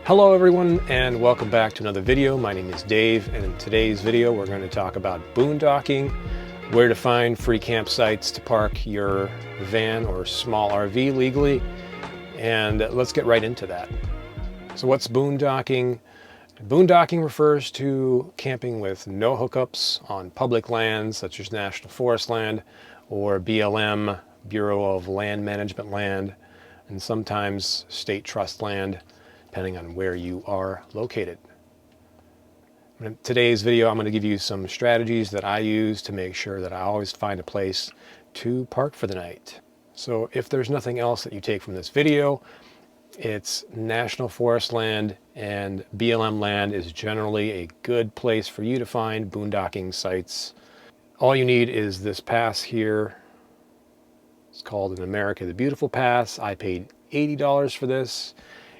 Hello everyone and welcome back to another video. My name is Dave, and in today's video we're going to talk about boondocking, where to find free campsites to park your van or small RV legally, and let's get right into that. So what's boondocking? Boondocking refers to camping with no hookups on public lands such as National Forest land or BLM, Bureau of Land Management land, and sometimes state trust land, depending on where you are located. In today's video, I'm going to give you some strategies that I use to make sure that I always find a place to park for the night. So if there's nothing else that you take from this video, it's National Forest land and BLM land is generally a good place for you to find boondocking sites. All you need is this pass here. It's called an America the Beautiful pass. I paid $80 for this.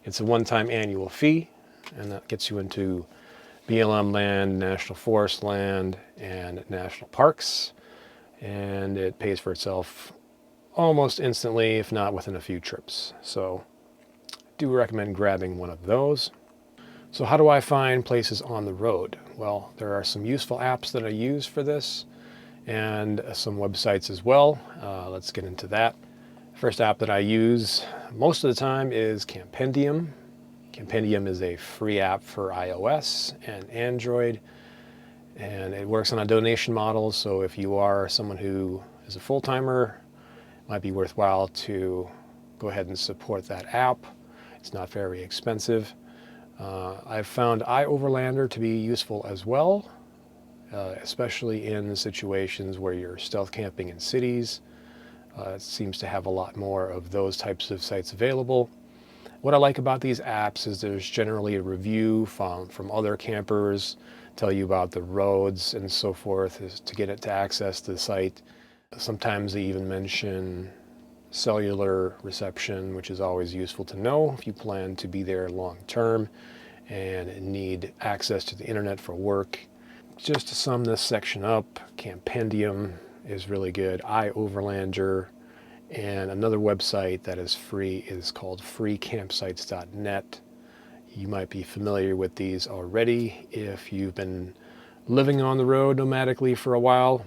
It's a one-time annual fee, and that gets you into BLM land, National Forest land, and national parks. And it pays for itself almost instantly, if not within a few trips. So I do recommend grabbing one of those. So how do I find places on the road? Well, there are some useful apps that I use for this, and some websites as well. Let's get into that. First app that I use most of the time is Campendium. Campendium is a free app for iOS and Android, and it works on a donation model. So if you are someone who is a full-timer, it might be worthwhile to go ahead and support that app. It's not very expensive. I've found iOverlander to be useful as well, especially in situations where you're stealth camping in cities. It seems to have a lot more of those types of sites available. What I like about these apps is there's generally a review from other campers, tell you about the roads and so forth to get it to access the site. Sometimes they even mention cellular reception, which is always useful to know if you plan to be there long term and need access to the internet for work. Just to sum this section up, Campendium is really good. iOverlander, and another website that is free is called freecampsites.net. You might be familiar with these already if you've been living on the road nomadically for a while.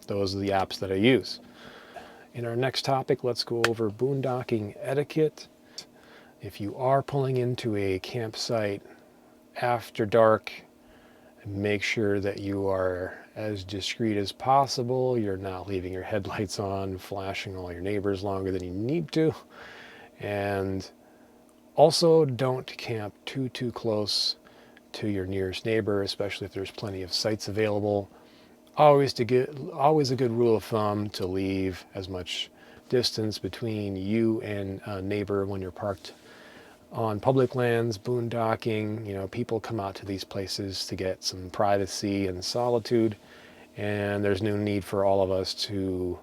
Those are the apps that I use. In our next topic, let's go over boondocking etiquette. If you are pulling into a campsite after dark, make sure that you are as discreet as possible. You're not leaving your headlights on, flashing all your neighbors longer than you need to. And also don't camp too close to your nearest neighbor, especially if there's plenty of sites available. Always a good rule of thumb to leave as much distance between you and a neighbor when you're parked on public lands, boondocking. You know, people come out to these places to get some privacy and solitude, and there's no need for all of us to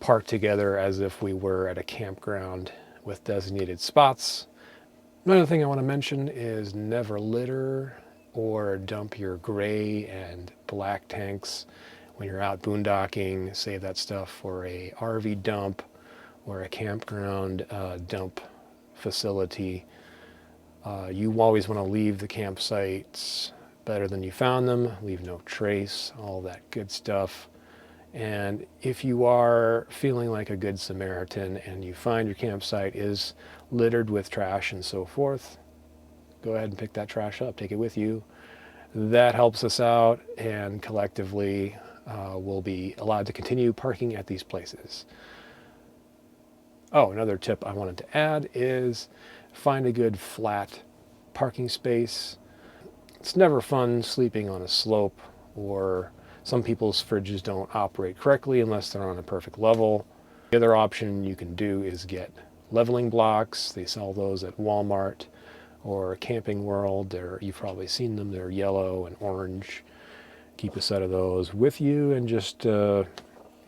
park together as if we were at a campground with designated spots. Another thing I want to mention is never litter or dump your gray and black tanks when you're out boondocking. Save that stuff for a RV dump or a campground dump facility. You always want to leave the campsites better than you found them. Leave no trace, all that good stuff. And if you are feeling like a good Samaritan and you find your campsite is littered with trash and so forth, go ahead and pick that trash up, take it with you. That helps us out, and collectively we'll be allowed to continue parking at these places. Oh, another tip I wanted to add is find a good flat parking space. It's never fun sleeping on a slope, or some people's fridges don't operate correctly unless they're on a perfect level. The other option you can do is get leveling blocks. They sell those at Walmart or Camping World. You've probably seen them. They're yellow and orange. Keep a set of those with you and just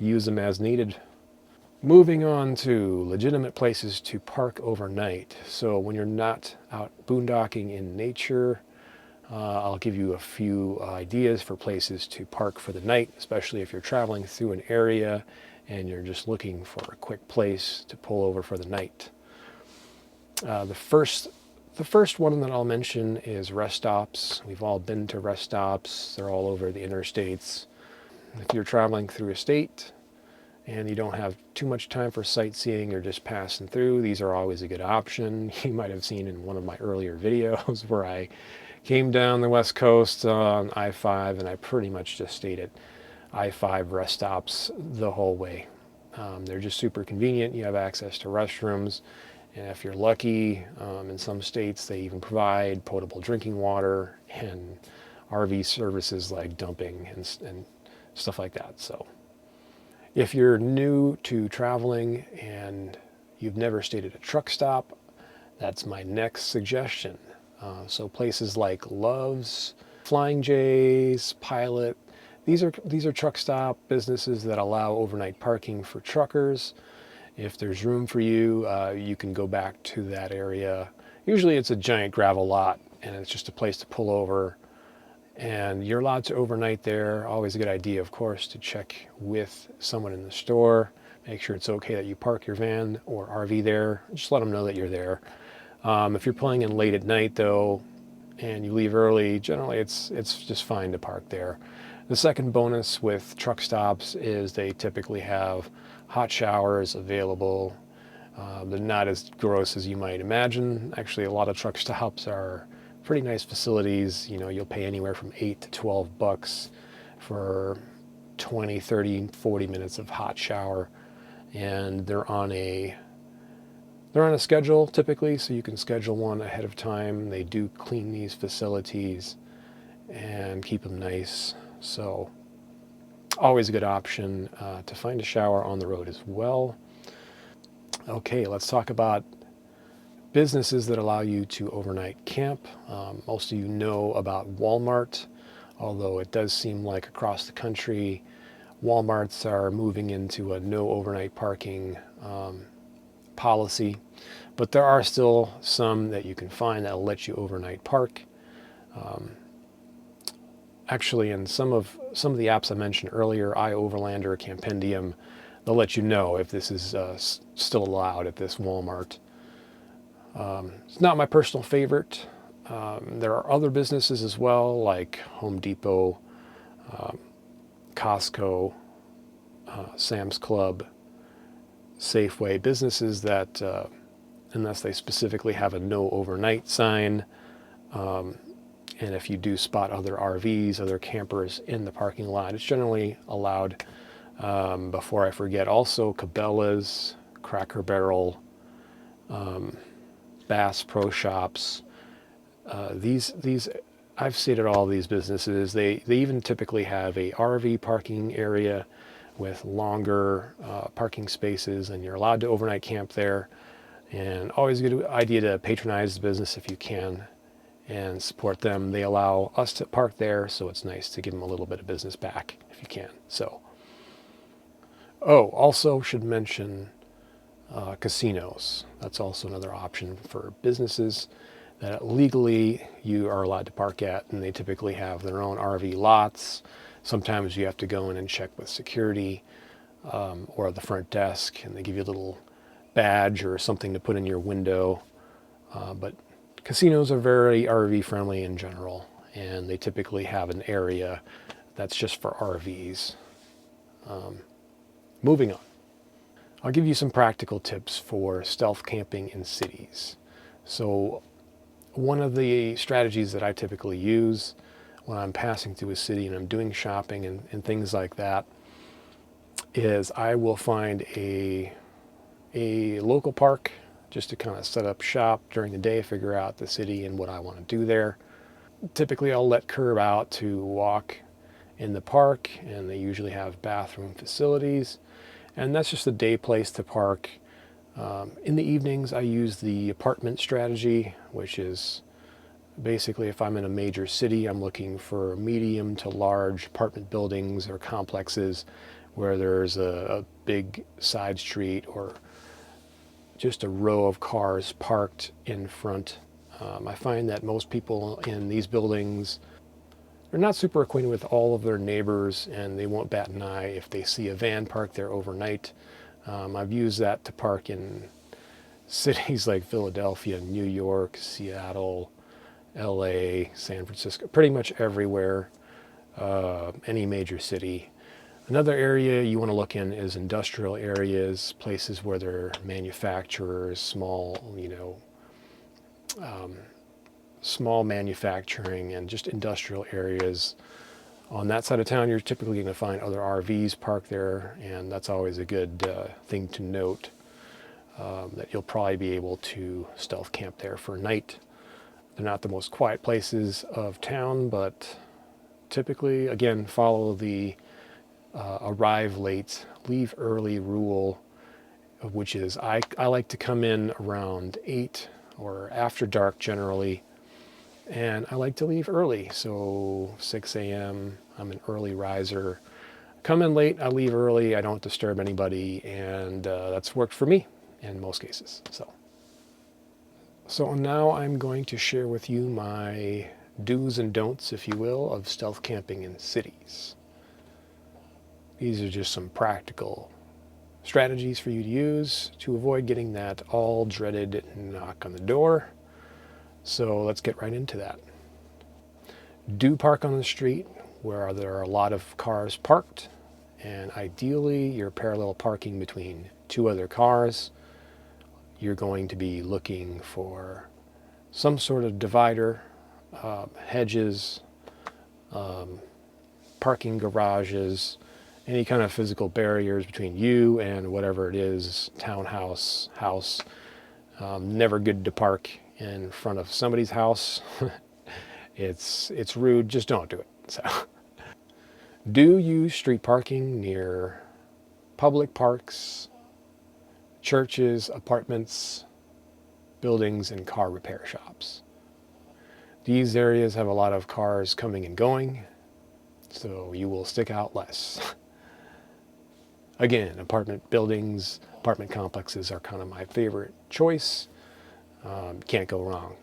use them as needed. Moving on to legitimate places to park overnight. So when you're not out boondocking in nature, I'll give you a few ideas for places to park for the night, especially if you're traveling through an area and you're just looking for a quick place to pull over for the night. The first one that I'll mention is rest stops. We've all been to rest stops. They're all over the interstates. If you're traveling through a state and you don't have too much time for sightseeing or just passing through, these are always a good option. You might have seen in one of my earlier videos where I came down the West Coast on I-5 and I pretty much just stayed at I-5 rest stops the whole way. They're just super convenient. You have access to restrooms. And if you're lucky, in some states, they even provide potable drinking water and RV services like dumping and stuff like that. So if you're new to traveling and you've never stayed at a truck stop, that's my next suggestion. So places like Love's, Flying J's, Pilot, these are truck stop businesses that allow overnight parking for truckers. If there's room for you, you can go back to that area. Usually it's a giant gravel lot and it's just a place to pull over, and you're allowed to overnight there. Always a good idea, of course, to check with someone in the store. Make sure it's okay that you park your van or RV there. Just let them know that you're there. If you're pulling in late at night though, and you leave early, generally it's just fine to park there. The second bonus with truck stops is they typically have hot showers available. They're not as gross as you might imagine. Actually, a lot of truck stops are pretty nice facilities. You know, you'll pay anywhere from $8 to $12 for 20, 30, 40 minutes of hot shower. And they're on a schedule typically, so you can schedule one ahead of time. They do clean these facilities and keep them nice. So always a good option to find a shower on the road as well. Okay, let's talk about businesses that allow you to overnight camp. Most of you know about Walmart, although it does seem like across the country, Walmarts are moving into a no overnight parking policy, but there are still some that you can find that will let you overnight park. Actually, in some of the apps I mentioned earlier, iOverlander, Campendium, they'll let you know if this is still allowed at this Walmart. It's not my personal favorite. There are other businesses as well, like Home Depot, Costco, Sam's Club, Safeway, businesses that, unless they specifically have a no overnight sign, and if you do spot other RVs, other campers in the parking lot, it's generally allowed. Before I forget, also Cabela's, Cracker Barrel, Bass Pro Shops. These I've stayed at all these businesses. They even typically have a RV parking area with longer parking spaces, and you're allowed to overnight camp there. And always a good idea to patronize the business if you can and support them. They allow us to park there, so it's nice to give them a little bit of business back if you can. So, also should mention casinos. That's also another option for businesses that legally you are allowed to park at, and they typically have their own RV lots. Sometimes you have to go in and check with security or the front desk, and they give you a little badge or something to put in your window. But casinos are very RV friendly in general, and they typically have an area that's just for RVs. Moving on. I'll give you some practical tips for stealth camping in cities. So one of the strategies that I typically use when I'm passing through a city and I'm doing shopping and things like that is I will find a local park just to kind of set up shop during the day, figure out the city and what I want to do there. Typically I'll let Curb out to walk in the park, and they usually have bathroom facilities, and that's just a day place to park. In the evenings I use the apartment strategy, which is basically if I'm in a major city, I'm looking for medium to large apartment buildings or complexes where there's a big side street or just a row of cars parked in front. I find that most people in these buildings they're not super acquainted with all of their neighbors, and they won't bat an eye if they see a van parked there overnight. I've used that to park in cities like Philadelphia, New York, Seattle, LA, San Francisco, pretty much everywhere, any major city. Another area you want to look in is industrial areas, places where there are manufacturers, small manufacturing and just industrial areas. On that side of town, you're typically going to find other RVs parked there, and that's always a good thing to note, that you'll probably be able to stealth camp there for a night. They're not the most quiet places of town, but typically, again, follow the arrive late, leave early rule, which is I like to come in around 8 or after dark generally, and I like to leave early, so 6 a.m. I'm an early riser. Come in late, I leave early, I don't disturb anybody, and that's worked for me in most cases. So now I'm going to share with you my do's and don'ts, if you will, of stealth camping in cities. These are just some practical strategies for you to use to avoid getting that all dreaded knock on the door. So let's get right into that. Do park on the street where there are a lot of cars parked, and ideally you're parallel parking between two other cars. You're going to be looking for some sort of divider, hedges, parking garages, any kind of physical barriers between you and whatever it is, townhouse, house. Never good to park in front of somebody's house. It's rude, just don't do it. So do use street parking near public parks, churches, apartments, buildings, and car repair shops. These areas have a lot of cars coming and going, so you will stick out less. Again, apartment buildings, apartment complexes are kind of my favorite choice. Can't go wrong.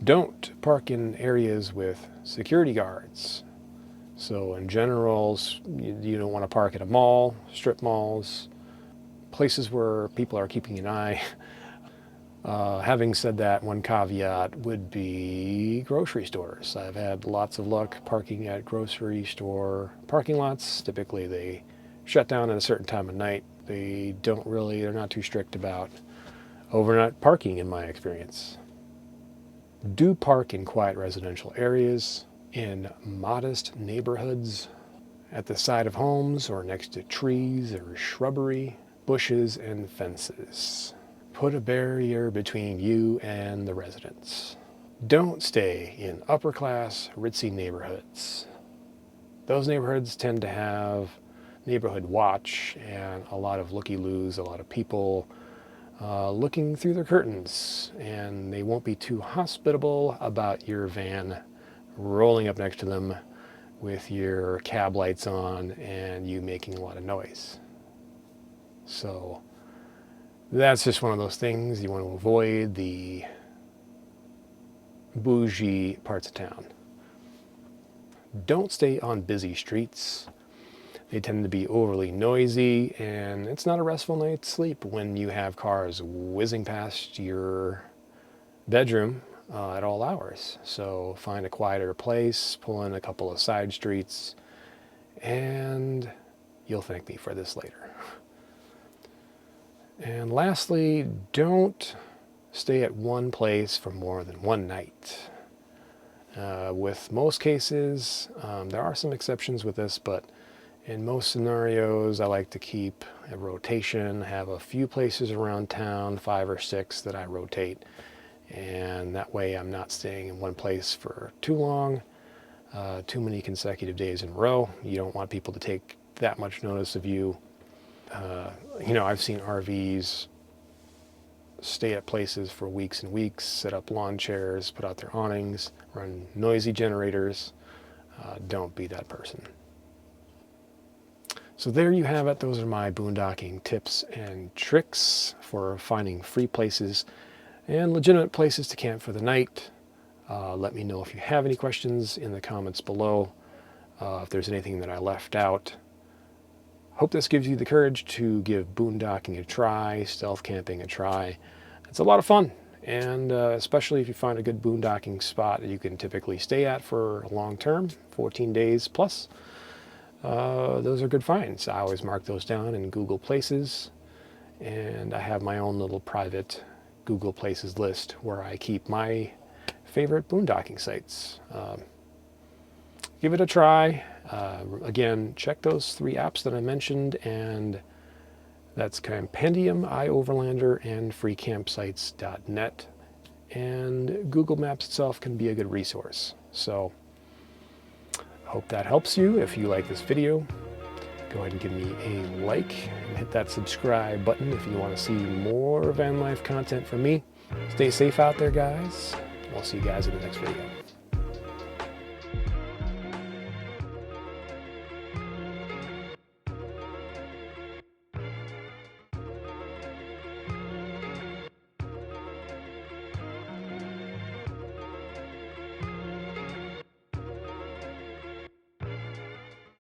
Don't park in areas with security guards. So in general, you don't want to park at a mall, strip malls, places where people are keeping an eye. Having said that, one caveat would be grocery stores. I've had lots of luck parking at grocery store parking lots. Typically they shut down at a certain time of night. They're not too strict about overnight parking in my experience. Do park in quiet residential areas, in modest neighborhoods, at the side of homes or next to trees or shrubbery, bushes, and fences. Put a barrier between you and the residents. Don't stay in upper-class, ritzy neighborhoods. Those neighborhoods tend to have neighborhood watch and a lot of looky-loos, a lot of people looking through their curtains, and they won't be too hospitable about your van rolling up next to them with your cab lights on and you making a lot of noise. So that's just one of those things. You want to avoid the bougie parts of town. Don't stay on busy streets. They tend to be overly noisy, and it's not a restful night's sleep when you have cars whizzing past your bedroom at all hours. So find a quieter place, pull in a couple of side streets, and you'll thank me for this later. And lastly, don't stay at one place for more than one night. With most cases, there are some exceptions with this, but in most scenarios, I like to keep a rotation, have a few places around town, 5 or 6 that I rotate, and that way I'm not staying in one place for too long, too many consecutive days in a row. You don't want people to take that much notice of you. I've seen RVs stay at places for weeks and weeks, set up lawn chairs, put out their awnings, run noisy generators. Don't be that person. So there you have it. Those are my boondocking tips and tricks for finding free places and legitimate places to camp for the night. Let me know if you have any questions in the comments below, if there's anything that I left out. Hope this gives you the courage to give boondocking a try, stealth camping a try. It's a lot of fun, and especially if you find a good boondocking spot that you can typically stay at for a long term, 14 days plus. Those are good finds. I always mark those down in Google Places, and I have my own little private Google Places list where I keep my favorite boondocking sites. Give it a try. Again, check those 3 apps that I mentioned, and that's Compendium, iOverlander, and freecampsites.net. And Google Maps itself can be a good resource. So, hope that helps you. If you like this video, go ahead and give me a like and hit that subscribe button if you want to see more van life content from me. Stay safe out there, guys. I'll see you guys in the next video.